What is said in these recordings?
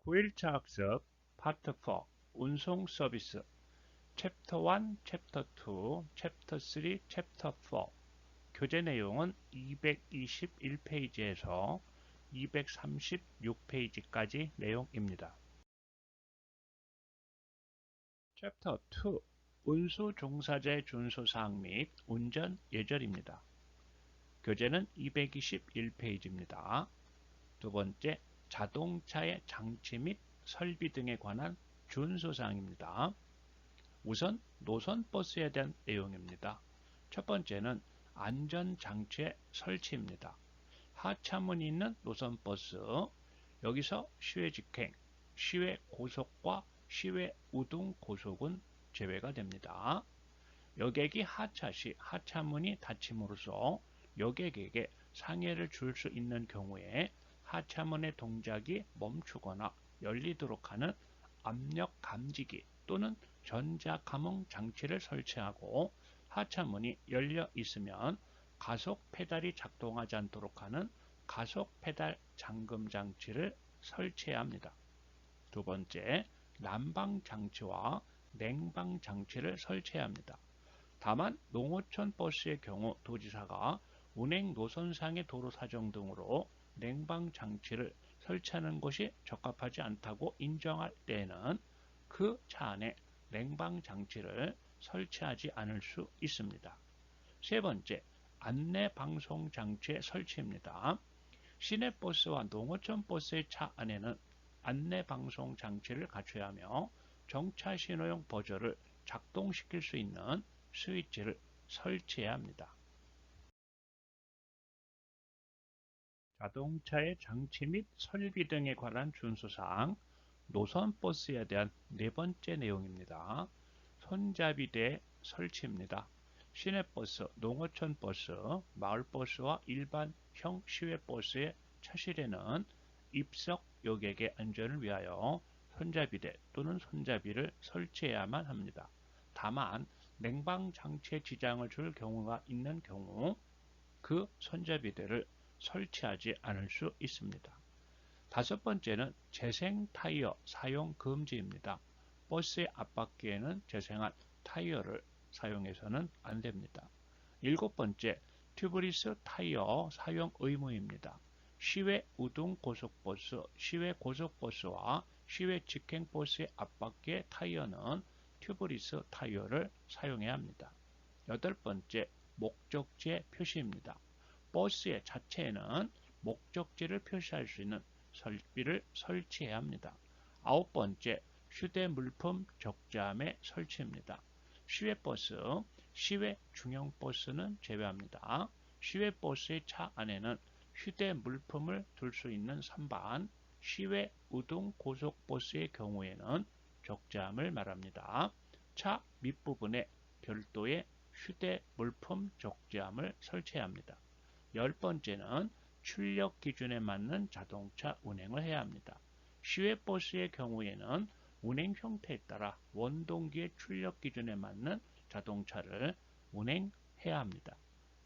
9일차 학습 파트 4 운송 서비스 챕터 1, 챕터 2, 챕터 3, 챕터 4 교재 내용은 221페이지에서 236페이지까지 내용입니다. 챕터 2 운수 종사자의 준수사항 및 운전 예절입니다. 교재는 221페이지입니다. 두 번째, 자동차의 장치 및 설비 등에 관한 준수사항입니다. 우선 노선버스에 대한 내용입니다. 첫 번째는 안전장치의 설치입니다. 하차문이 있는 노선버스, 여기서 시외 직행, 시외 고속과 시외 우등 고속은 제외가 됩니다. 여객이 하차 시 하차문이 닫힘으로써 여객에게 상해를 줄 수 있는 경우에 하차문의 동작이 멈추거나 열리도록 하는 압력 감지기 또는 전자감응 장치를 설치하고, 하차문이 열려 있으면 가속 페달이 작동하지 않도록 하는 가속 페달 잠금 장치를 설치해야 합니다. 두 번째, 난방 장치와 냉방 장치를 설치해야 합니다. 다만 농어촌 버스의 경우 도지사가 운행 노선상의 도로 사정 등으로 냉방 장치를 설치하는 것이 적합하지 않다고 인정할 때에는 그 차 안에 냉방 장치를 설치하지 않을 수 있습니다. 세 번째, 안내 방송 장치의 설치입니다. 시내버스와 농어촌 버스의 차 안에는 안내 방송 장치를 갖춰야 하며 정차 신호용 버저를 작동시킬 수 있는 스위치를 설치해야 합니다. 자동차의 장치 및 설비 등에 관한 준수사항, 노선버스에 대한 네 번째 내용입니다. 손잡이대 설치입니다. 시내버스, 농어촌 버스, 마을버스와 일반형 시외버스의 차실에는 입석 여객의 안전을 위하여 손잡이대 또는 손잡이를 설치해야만 합니다. 다만 냉방 장치에 지장을 줄 경우가 있는 경우 그 손잡이대를 설치하지 않을 수 있습니다. 다섯 번째는 재생 타이어 사용 금지입니다. 버스의 앞바퀴에는 재생한 타이어를 사용해서는 안 됩니다. 일곱 번째, 튜브리스 타이어 사용 의무입니다. 시외 우등 고속버스, 시외 고속버스와 시외 직행버스의 앞바퀴의 타이어는 튜브리스 타이어를 사용해야 합니다. 여덟 번째, 목적지의 표시입니다. 버스의 자체에는 목적지를 표시할 수 있는 설비를 설치해야 합니다. 아홉 번째, 휴대 물품 적재함의 설치입니다. 시외버스, 시외 중형버스는 제외합니다. 시외버스의 차 안에는 휴대 물품을 둘 수 있는 선반, 시외 우등 고속버스의 경우에는 적재함을 말합니다. 차 밑부분에 별도의 휴대 물품 적재함을 설치해야 합니다. 열 번째는 출력 기준에 맞는 자동차 운행을 해야 합니다. 시외버스의 경우에는 운행 형태에 따라 원동기의 출력 기준에 맞는 자동차를 운행해야 합니다.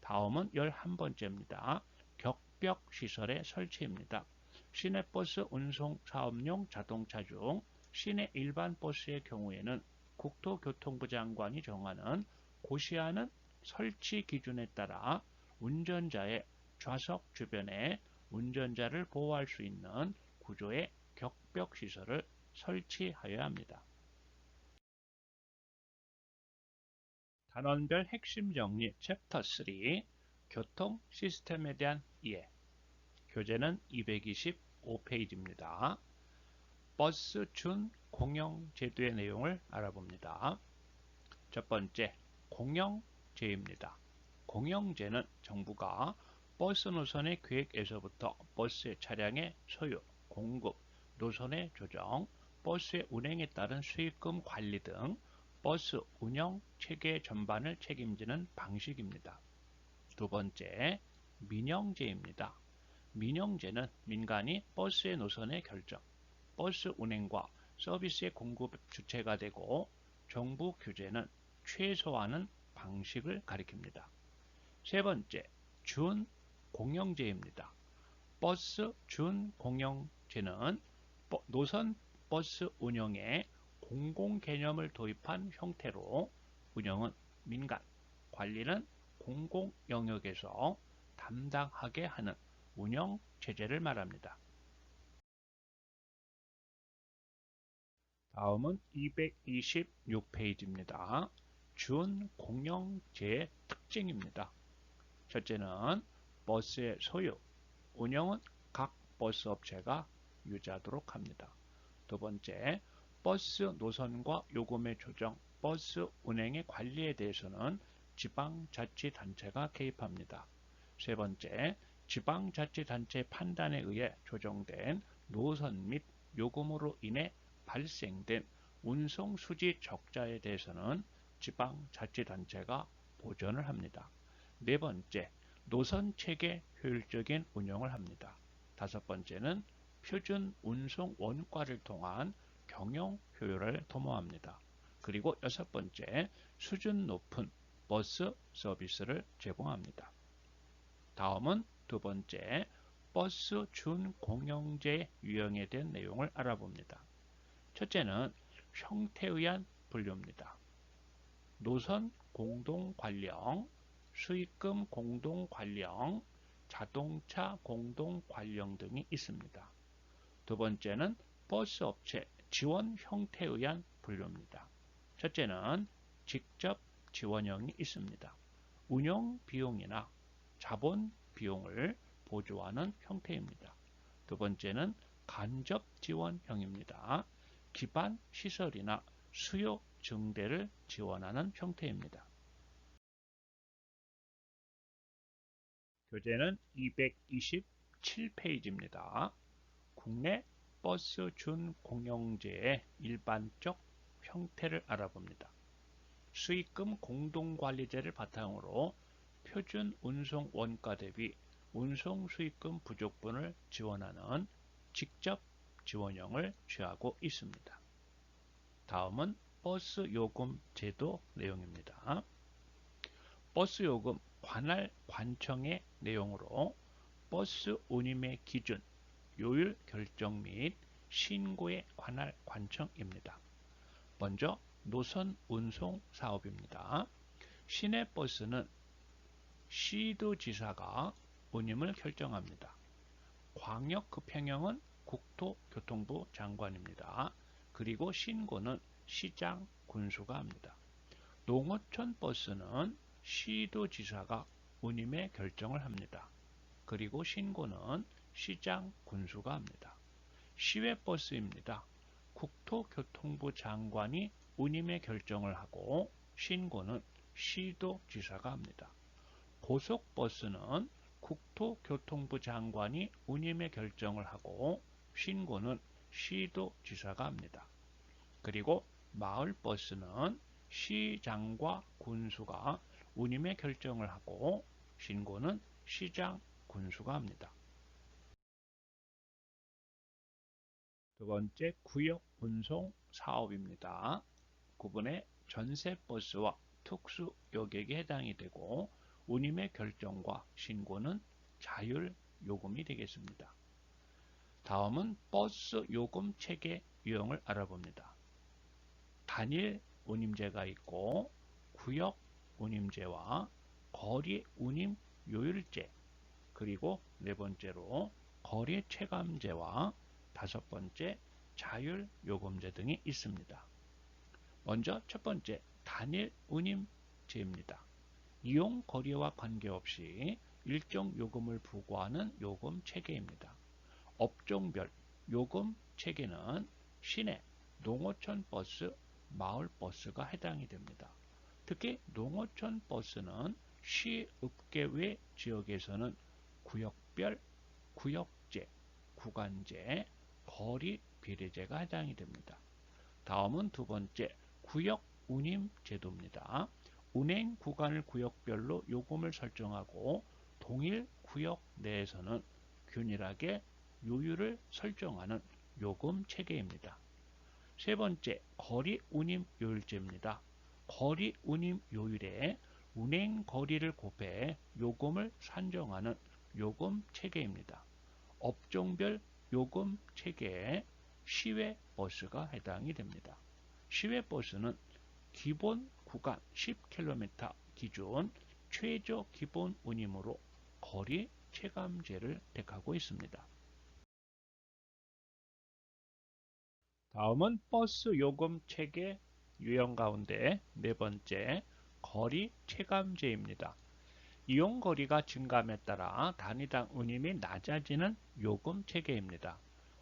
다음은 11번째입니다. 격벽 시설의 설치입니다. 시내버스 운송 사업용 자동차 중 시내 일반 버스의 경우에는 국토교통부 장관이 정하는 고시하는 설치 기준에 따라 운전자의 좌석 주변에 운전자를 보호할 수 있는 구조의 격벽 시설을 설치하여야 합니다. 단원별 핵심 정리 챕터 3 교통 시스템에 대한 이해. 교재는 225페이지입니다. 버스 준 공영 제도의 내용을 알아봅니다. 첫 번째, 공영제입니다. 공영제는 정부가 버스 노선의 계획에서부터 버스의 차량의 소유, 공급, 노선의 조정, 버스의 운행에 따른 수익금 관리 등 버스 운영 체계 전반을 책임지는 방식입니다. 두 번째, 민영제입니다. 민영제는 민간이 버스의 노선의 결정, 버스 운행과 서비스의 공급 주체가 되고, 정부 규제는 최소화하는 방식을 가리킵니다. 세 번째, 준 공영제입니다. 버스 준 공영제는 노선 버스 운영에 공공 개념을 도입한 형태로 운영은 민간, 관리는 공공 영역에서 담당하게 하는 운영 체제를 말합니다. 다음은 226페이지입니다. 준공영제의 특징입니다. 첫째는 버스의 소유, 운영은 각 버스 업체가 유지하도록 합니다. 두 번째, 버스 노선과 요금의 조정, 버스 운행의 관리에 대해서는 지방자치단체가 개입합니다. 세 번째, 지방자치단체 판단에 의해 조정된 노선 및 요금으로 인해 발생된 운송수지 적자에 대해서는 지방자치단체가 보전을 합니다. 네 번째, 노선체계 효율적인 운영을 합니다. 다섯 번째는 표준 운송 원가를 통한 경영 효율을 도모합니다. 그리고 여섯 번째, 수준 높은 버스 서비스를 제공합니다. 다음은 두 번째, 버스 준공영제 유형에 대한 내용을 알아봅니다. 첫째는 형태에 의한 분류입니다. 노선 공동관령, 수익금 공동관령, 자동차 공동관령 등이 있습니다. 두 번째는 버스 업체 지원 형태에 의한 분류입니다. 첫째는 직접 지원형이 있습니다. 운영 비용이나 자본 비용을 보조하는 형태입니다. 두 번째는 간접 지원형입니다. 기반 시설이나 수요 증대를 지원하는 형태입니다. 교재는 227페이지입니다. 국내 버스 준공영제의 일반적 형태를 알아봅니다. 수익금 공동관리제를 바탕으로 표준 운송 원가 대비 운송 수익금 부족분을 지원하는 직접 지원형을 취하고 있습니다. 다음은 버스 요금 제도 내용입니다. 버스 요금 관할 관청의 내용으로 버스 운임의 기준, 요율 결정 및 신고에 관할 관청입니다. 먼저 노선 운송 사업입니다. 시내버스는 시도지사가 운임을 결정합니다. 광역급행형은 국토교통부 장관입니다. 그리고 신고는 시장 군수가 합니다. 농어촌 버스는 시도지사가 운임의 결정을 합니다. 그리고 신고는 시장 군수가 합니다. 시외버스입니다. 국토교통부 장관이 운임의 결정을 하고 신고는 시도지사가 합니다. 고속버스는 국토교통부 장관이 운임의 결정을 하고 신고는 시도지사가 합니다. 그리고 마을버스는 시장과 군수가 운임의 결정을 하고 신고는 시장 군수가 합니다. 두 번째, 구역 운송 사업입니다. 구분의 전세버스와 특수 여객에 해당이 되고 운임의 결정과 신고는 자율 요금이 되겠습니다. 다음은 버스 요금 체계 유형을 알아봅니다. 단일 운임제가 있고 구역 운임제와 거리 운임 요율제, 그리고 네 번째로 거리 체감제와 다섯 번째 자율 요금제 등이 있습니다. 먼저 첫 번째 단일 운임제입니다. 이용 거리와 관계없이 일정 요금을 부과하는 요금 체계입니다. 업종별 요금 체계는 시내, 농어촌 버스, 마을 버스가 해당이 됩니다. 특히 농어촌 버스는 시읍계 외 지역에서는 구역별, 구역제, 구간제, 거리 비례제가 해당이 됩니다. 다음은 두 번째 구역 운임 제도입니다. 운행 구간을 구역별로 요금을 설정하고 동일 구역 내에서는 균일하게 요율을 설정하는 요금 체계입니다. 세 번째, 거리 운임 요율제입니다. 거리 운임 요율에 운행 거리를 곱해 요금을 산정하는 요금 체계입니다. 업종별 요금 체계에 시외버스가 해당이 됩니다. 시외버스는 기본 구간 10km 기준 최저 기본 운임으로 거리 체감제를 택하고 있습니다. 다음은 버스 요금 체계 유형 가운데 네 번째, 거리 체감제입니다. 이용 거리가 증가함에 따라 단위당 운임이 낮아지는 요금 체계입니다.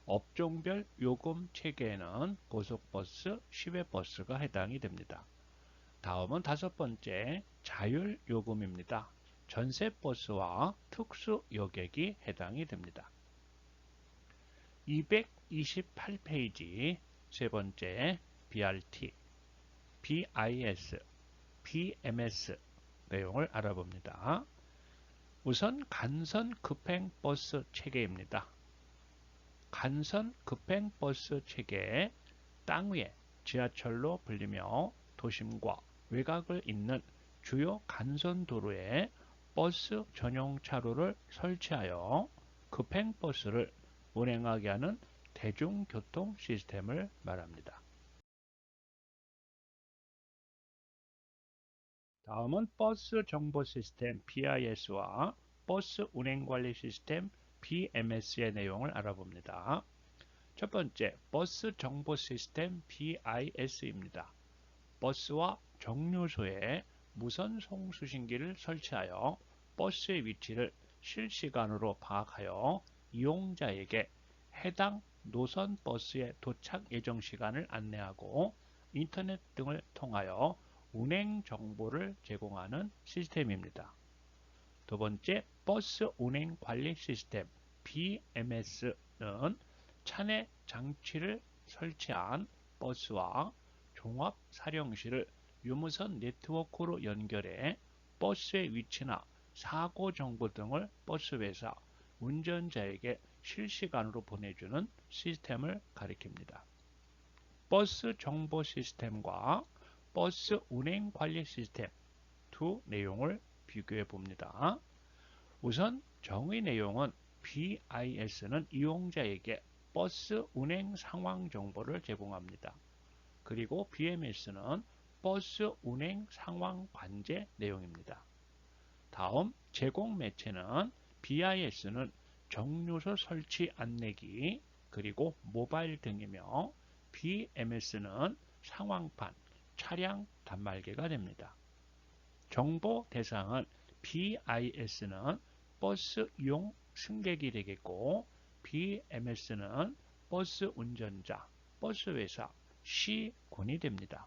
업종별 요금 체계에는 고속버스, 시외버스가 해당이 됩니다. 다음은 다섯 번째, 자율요금입니다. 전세버스와 특수여객이 해당이 됩니다. 228페이지 세 번째, BRT, BIS, BMS 내용을 알아봅니다. 우선 간선 급행버스 체계입니다. 간선 급행버스 체계, 땅 위에 지하철로 불리며 도심과 외곽을 잇는 주요 간선 도로에 버스 전용 차로를 설치하여 급행버스를 운행하게 하는 대중교통 시스템을 말합니다. 다음은 버스 정보 시스템 BIS와 버스 운행 관리 시스템 BMS의 내용을 알아봅니다. 첫 번째, 버스 정보 시스템 BIS입니다. 버스와 정류소에 무선 송수신기를 설치하여 버스의 위치를 실시간으로 파악하여 이용자에게 해당 노선 버스의 도착 예정 시간을 안내하고 인터넷 등을 통하여 운행 정보를 제공하는 시스템입니다. 두 번째, 버스 운행 관리 시스템 BMS는 차내 장치를 설치한 버스와 종합 사령실을 유무선 네트워크로 연결해 버스의 위치나 사고 정보 등을 버스 회사 운전자에게 실시간으로 보내주는 시스템을 가리킵니다. 버스 정보 시스템과 버스 운행 관리 시스템 두 내용을 비교해 봅니다. 우선 정의 내용은 BIS는 이용자에게 버스 운행 상황 정보를 제공합니다. 그리고 BMS는 버스 운행 상황 관제 내용입니다. 다음 제공 매체는 BIS는 정류소 설치 안내기 그리고 모바일 등이며 BMS는 상황판, 차량 단말기가 됩니다. 정보 대상은 BIS는 버스 이용 승객이 되겠고 BMS는 버스 운전자, 버스 회사, 시군이 됩니다.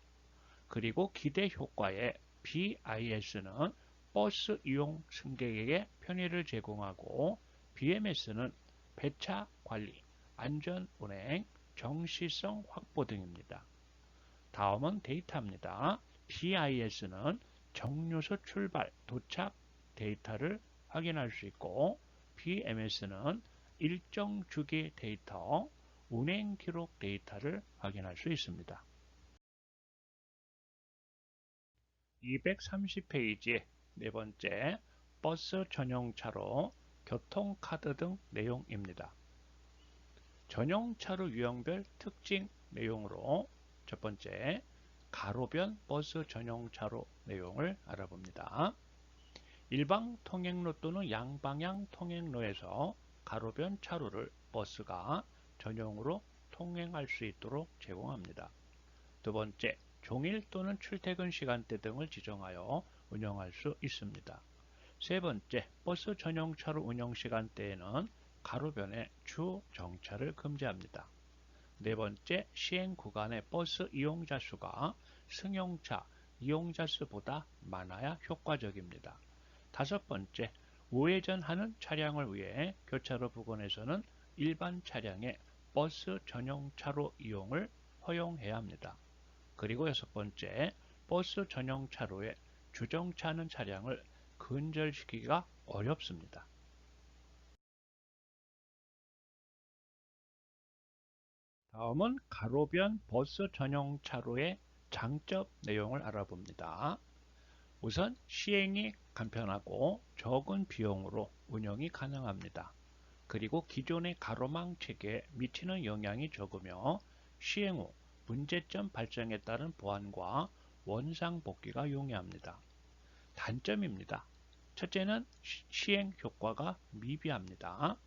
그리고 기대 효과에 BIS는 버스 이용 승객에게 편의를 제공하고 BMS는 배차 관리, 안전 운행, 정시성 확보 등입니다. 다음은 데이터입니다. BIS는 정류소 출발, 도착 데이터를 확인할 수 있고 BMS는 일정 주기 데이터, 운행 기록 데이터를 확인할 수 있습니다. 230페이지 네 번째, 버스 전용차로, 교통카드 등 내용입니다. 전용차로 유형별 특징 내용으로 첫 번째, 가로변 버스 전용차로 내용을 알아봅니다. 일방 통행로 또는 양방향 통행로에서 가로변 차로를 버스가 전용으로 통행할 수 있도록 제공합니다. 두 번째, 종일 또는 출퇴근 시간대 등을 지정하여 운영할 수 있습니다. 세 번째, 버스 전용차로 운영 시간대에는 가로변에 주 정차를 금지합니다. 네 번째, 시행 구간의 버스 이용자 수가 승용차 이용자 수보다 많아야 효과적입니다. 다섯 번째, 우회전하는 차량을 위해 교차로 부근에서는 일반 차량의 버스 전용차로 이용을 허용해야 합니다. 그리고 여섯 번째, 버스 전용 차로에 주정차하는 차량을 근절시키기가 어렵습니다. 다음은 가로변 버스 전용 차로의 장점 내용을 알아봅니다. 우선 시행이 간편하고 적은 비용으로 운영이 가능합니다. 그리고 기존의 가로망 체계에 미치는 영향이 적으며 시행 후 문제점 발생에 따른 보완과 원상복귀가 용이합니다. 단점입니다. 첫째는 시행 효과가 미비합니다.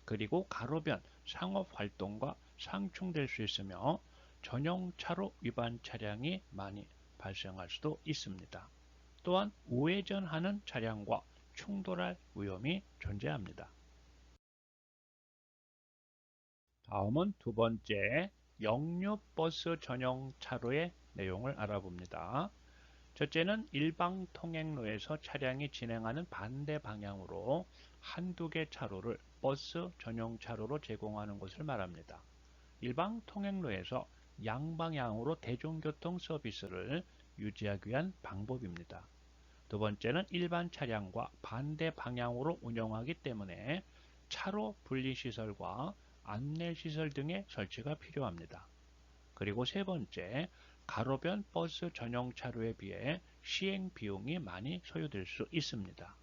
그리고 가로변 상업 활동과 상충될 수 있으며 전용 차로 위반 차량이 많이 발생할 수도 있습니다. 또한 우회전하는 차량과 충돌할 위험이 존재합니다. 다음은 두 번째, 역류버스 전용 차로의 내용을 알아봅니다. 첫째는 일방 통행로에서 차량이 진행하는 반대 방향으로 한두 개 차로를 버스 전용 차로로 제공하는 것을 말합니다. 일방 통행로에서 양방향으로 대중교통 서비스를 유지하기 위한 방법입니다. 두 번째는 일반 차량과 반대 방향으로 운영하기 때문에 차로 분리시설과 안내시설 등의 설치가 필요합니다. 그리고 세 번째, 가로변 버스 전용 차로에 비해 시행 비용이 많이 소요될 수 있습니다.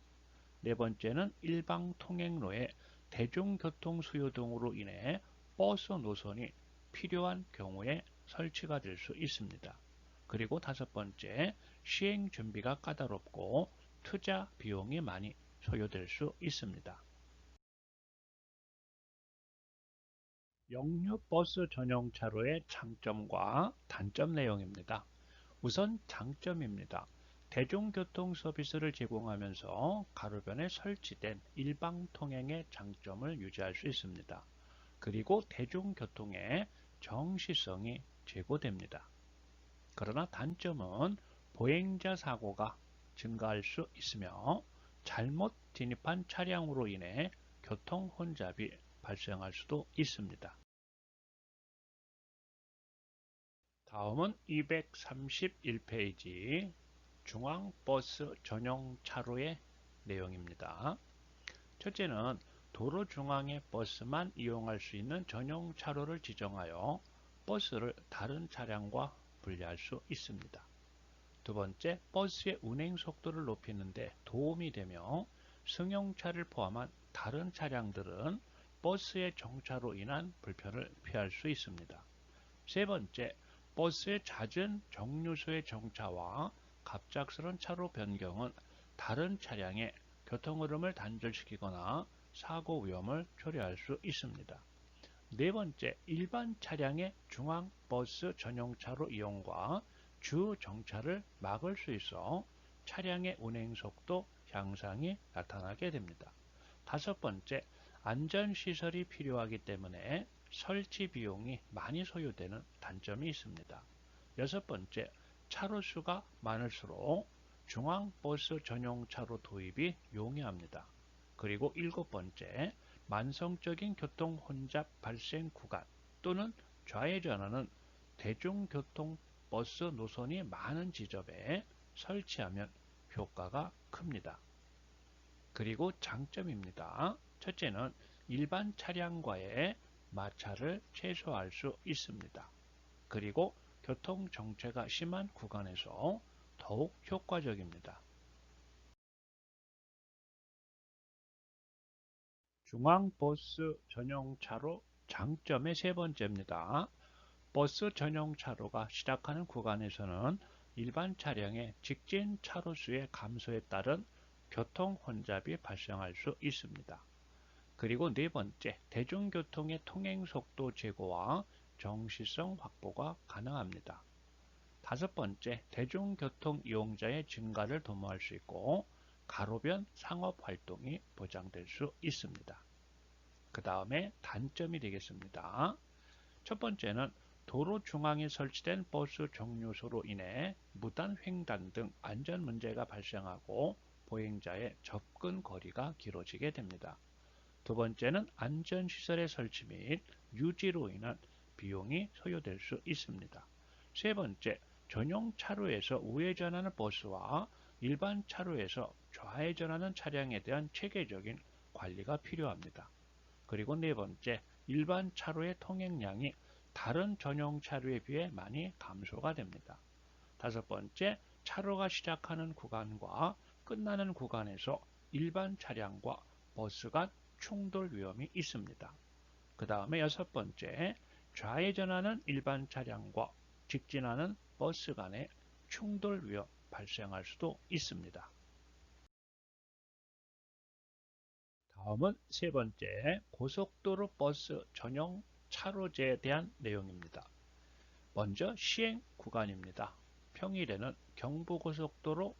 네 번째는 일방 통행로의 대중교통 수요 등으로 인해 버스 노선이 필요한 경우에 설치가 될 수 있습니다. 그리고 다섯 번째, 시행 준비가 까다롭고 투자 비용이 많이 소요될 수 있습니다. 역류버스 전용 차로의 장점과 단점 내용입니다. 우선 장점입니다. 대중교통 서비스를 제공하면서 가로변에 설치된 일방 통행의 장점을 유지할 수 있습니다. 그리고 대중교통의 정시성이 제고됩니다. 그러나 단점은 보행자 사고가 증가할 수 있으며 잘못 진입한 차량으로 인해 교통 혼잡이 발생할 수도 있습니다. 다음은 231페이지 중앙버스 전용 차로의 내용입니다. 첫째는 도로 중앙의 버스만 이용할 수 있는 전용 차로를 지정하여 버스를 다른 차량과 분리할 수 있습니다. 두 번째, 버스의 운행 속도를 높이는 데 도움이 되며 승용차를 포함한 다른 차량들은 버스의 정차로 인한 불편을 피할 수 있습니다. 세 번째, 버스의 잦은 정류소의 정차와 갑작스런 차로 변경은 다른 차량의 교통 흐름을 단절시키거나 사고 위험을 초래할 수 있습니다. 네 번째, 일반 차량의 중앙 버스 전용차로 이용과 주 정차를 막을 수 있어 차량의 운행 속도 향상이 나타나게 됩니다. 다섯 번째, 안전시설이 필요하기 때문에 설치 비용이 많이 소요되는 단점이 있습니다. 여섯 번째, 차로 수가 많을수록 중앙버스 전용 차로 도입이 용이합니다. 그리고 일곱 번째, 만성적인 교통 혼잡 발생 구간 또는 좌회전하는 대중교통 버스 노선이 많은 지점에 설치하면 효과가 큽니다. 그리고 장점입니다. 첫째는 일반 차량과의 마찰을 최소화할 수 있습니다. 그리고 교통 정체가 심한 구간에서 더욱 효과적입니다. 중앙버스 전용 차로 장점의 세 번째입니다. 버스 전용 차로가 시작하는 구간에서는 일반 차량의 직진 차로수의 감소에 따른 교통 혼잡이 발생할 수 있습니다. 그리고 네 번째, 대중교통의 통행 속도 제고와 정시성 확보가 가능합니다. 다섯 번째, 대중교통 이용자의 증가를 도모할 수 있고 가로변 상업 활동이 보장될 수 있습니다. 그 다음에 단점이 되겠습니다. 첫 번째는 도로 중앙에 설치된 버스 정류소로 인해 무단 횡단 등 안전 문제가 발생하고 보행자의 접근 거리가 길어지게 됩니다. 두 번째는 안전시설의 설치 및 유지로 인한 비용이 소요될 수 있습니다. 세 번째, 전용 차로에서 우회전하는 버스와 일반 차로에서 좌회전하는 차량에 대한 체계적인 관리가 필요합니다. 그리고 네 번째, 일반 차로의 통행량이 다른 전용 차로에 비해 많이 감소가 됩니다. 다섯 번째, 차로가 시작하는 구간과 끝나는 구간에서 일반 차량과 버스 간 충돌 위험이 있습니다. 그 다음에 여섯 번째, 좌회전하는 일반 차량과 직진하는 버스 간의 충돌 위험 발생할 수도 있습니다. 다음은 세 번째, 고속도로 버스 전용 차로제에 대한 내용입니다. 먼저 시행 구간입니다. 평일에는 경부고속도로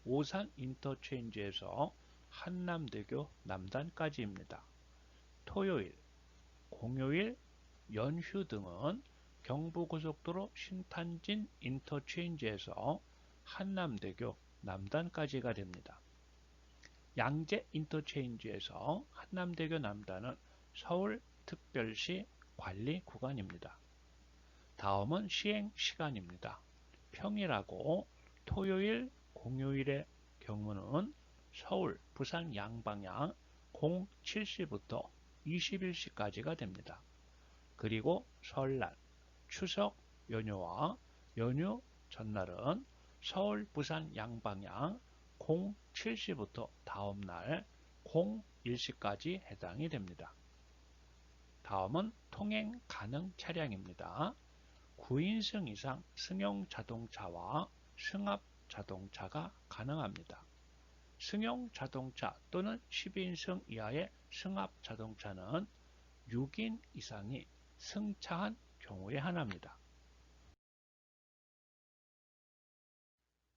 오산 인터체인지에서 한남대교 남단까지입니다. 토요일, 공휴일, 연휴 등은 경부고속도로 신탄진 인터체인지에서 한남대교 남단까지가 됩니다. 양재 인터체인지에서 한남대교 남단은 서울특별시 관리 구간입니다. 다음은 시행 시간입니다. 평일하고 토요일, 공휴일의 경우는 서울, 부산 양방향 07시부터 21시까지가 됩니다. 그리고 설날, 추석 연휴와 연휴 전날은 서울, 부산 양방향 07시부터 다음날 01시까지 해당이 됩니다. 다음은 통행 가능 차량입니다. 9인승 이상 승용 자동차와 승합 자동차가 가능합니다. 승용 자동차 또는 10인승 이하의 승합 자동차는 6인 이상이 승차한 경우에 한합니다.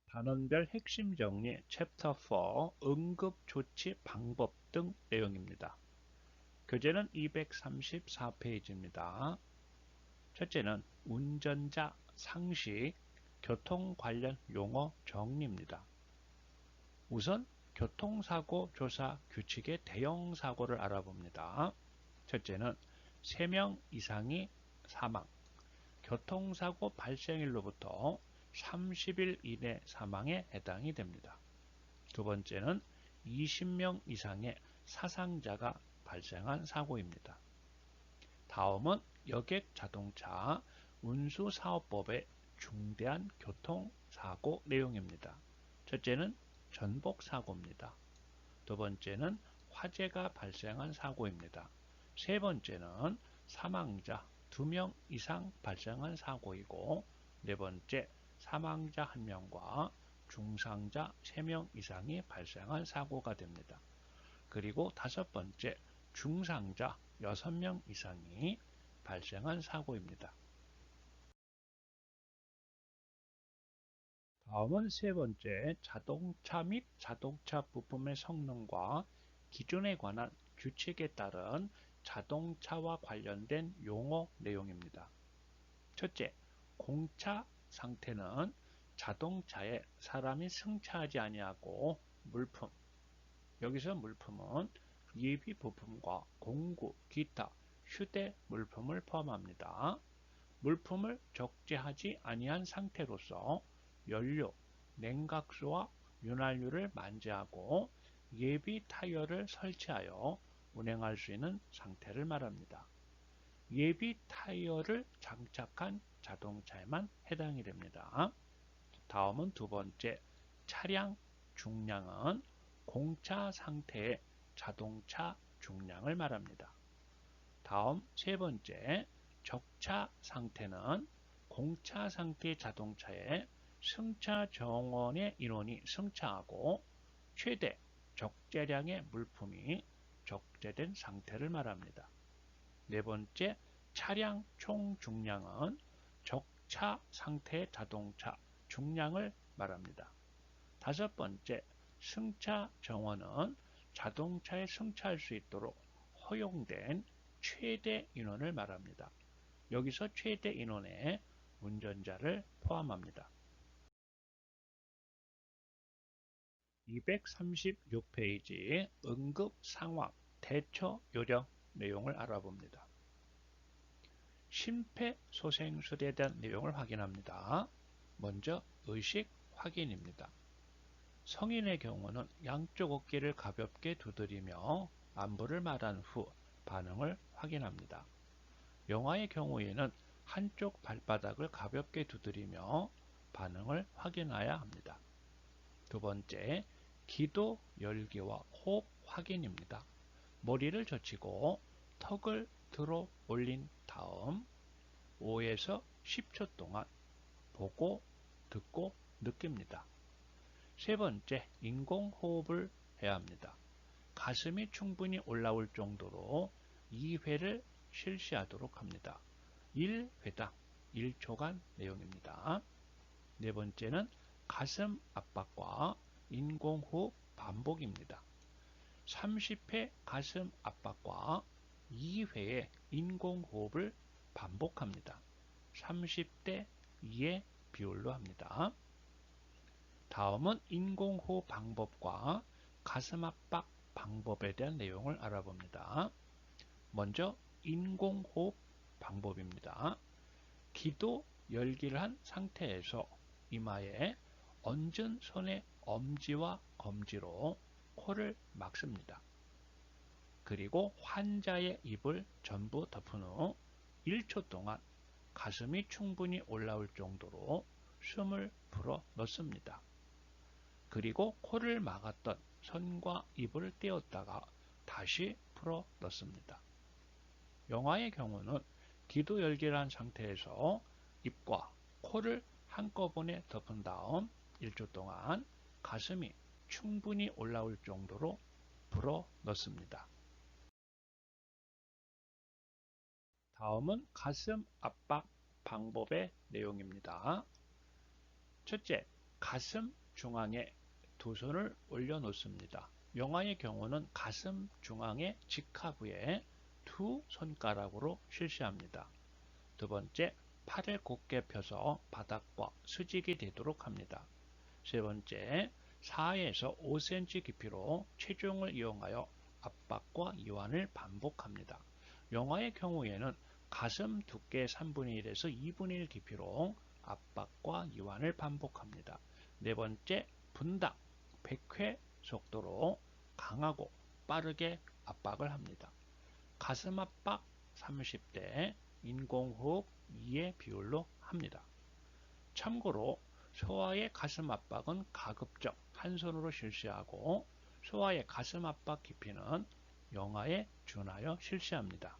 단원별 핵심 정리 챕터 4 응급조치 방법 등 내용입니다. 교재는 234페이지입니다. 첫째는 운전자 상식, 교통 관련 용어 정리입니다. 우선 교통사고 조사 규칙의 대형 사고를 알아봅니다. 첫째는 3명 이상이 사망, 교통사고 발생일로부터 30일 이내 사망에 해당이 됩니다. 두 번째는 20명 이상의 사상자가 발생한 사고입니다. 다음은 여객자동차 운수사업법의 중대한 교통사고 내용입니다. 첫째는 전복사고입니다. 두 번째는 화재가 발생한 사고입니다. 세 번째는 사망자 2명 이상 발생한 사고이고, 네 번째 사망자 1명과 중상자 3명 이상이 발생한 사고가 됩니다. 그리고 다섯 번째 중상자 6명 이상이 발생한 사고입니다. 다음은 세 번째, 자동차 및 자동차 부품의 성능과 기준에 관한 규칙에 따른 자동차와 관련된 용어 내용입니다. 첫째, 공차 상태는 자동차에 사람이 승차하지 아니하고 물품, 여기서 물품은 예비 부품과 공구, 기타, 휴대 물품을 포함합니다. 물품을 적재하지 아니한 상태로서 연료, 냉각수와 윤활유를 만재하고 예비 타이어를 설치하여 운행할 수 있는 상태를 말합니다. 예비 타이어를 장착한 자동차에만 해당이 됩니다. 다음은 두 번째, 차량 중량은 공차 상태의 자동차 중량을 말합니다. 다음 세 번째, 적차 상태는 공차 상태의 자동차의 승차 정원의 인원이 승차하고 최대 적재량의 물품이 적재된 상태를 말합니다. 네 번째, 차량 총 중량은 적차 상태의 자동차 중량을 말합니다. 다섯 번째, 승차 정원은 자동차에 승차할 수 있도록 허용된 최대 인원을 말합니다. 여기서 최대 인원에 운전자를 포함합니다. 236페이지 응급 상황 대처 요령 내용을 알아봅니다. 심폐소생술에 대한 내용을 확인합니다. 먼저 의식 확인입니다. 성인의 경우는 양쪽 어깨를 가볍게 두드리며 안부를 말한 후 반응을 확인합니다. 영아의 경우에는 한쪽 발바닥을 가볍게 두드리며 반응을 확인해야 합니다. 두 번째, 기도 열기와 호흡 확인입니다. 머리를 젖히고 턱을 들어 올린 다음 5에서 10초 동안 보고 듣고 느낍니다. 세 번째, 인공호흡을 해야 합니다. 가슴이 충분히 올라올 정도로 2회를 실시하도록 합니다. 1회당 1초간 내용입니다. 네 번째는 가슴 압박과 인공호흡 반복입니다. 30회 가슴 압박과 2회의 인공호흡을 반복합니다. 30대 2의 비율로 합니다. 다음은 인공호흡 방법과 가슴 압박 방법에 대한 내용을 알아봅니다. 먼저 인공호흡 방법입니다. 기도 열기를 한 상태에서 이마에 얹은 손의 엄지와 검지로 코를 막습니다. 그리고 환자의 입을 전부 덮은 후 1초 동안 가슴이 충분히 올라올 정도로 숨을 불어 넣습니다. 그리고 코를 막았던 손과 입을 떼었다가 다시 풀어 넣습니다. 영아의 경우는 기도 열기란 상태에서 입과 코를 한꺼번에 덮은 다음 1초 동안 가슴이 충분히 올라올 정도로 불어 넣습니다. 다음은 가슴 압박 방법의 내용입니다. 첫째, 가슴 중앙에 두 손을 올려놓습니다. 영아의 경우는 가슴 중앙의 직하부에 두 손가락으로 실시합니다. 두 번째, 팔을 곧게 펴서 바닥과 수직이 되도록 합니다. 세 번째, 4에서 5cm 깊이로 체중을 이용하여 압박과 이완을 반복합니다. 영아의 경우에는 가슴 두께의 3분의 1에서 2분의 1 깊이로 압박과 이완을 반복합니다. 네 번째, 분당 100회 속도로 강하고 빠르게 압박을 합니다. 가슴 압박 30대, 인공호흡 2의 비율로 합니다. 참고로 소아의 가슴 압박은 가급적 한 손으로 실시하고 소아의 가슴 압박 깊이는 영아에 준하여 실시합니다.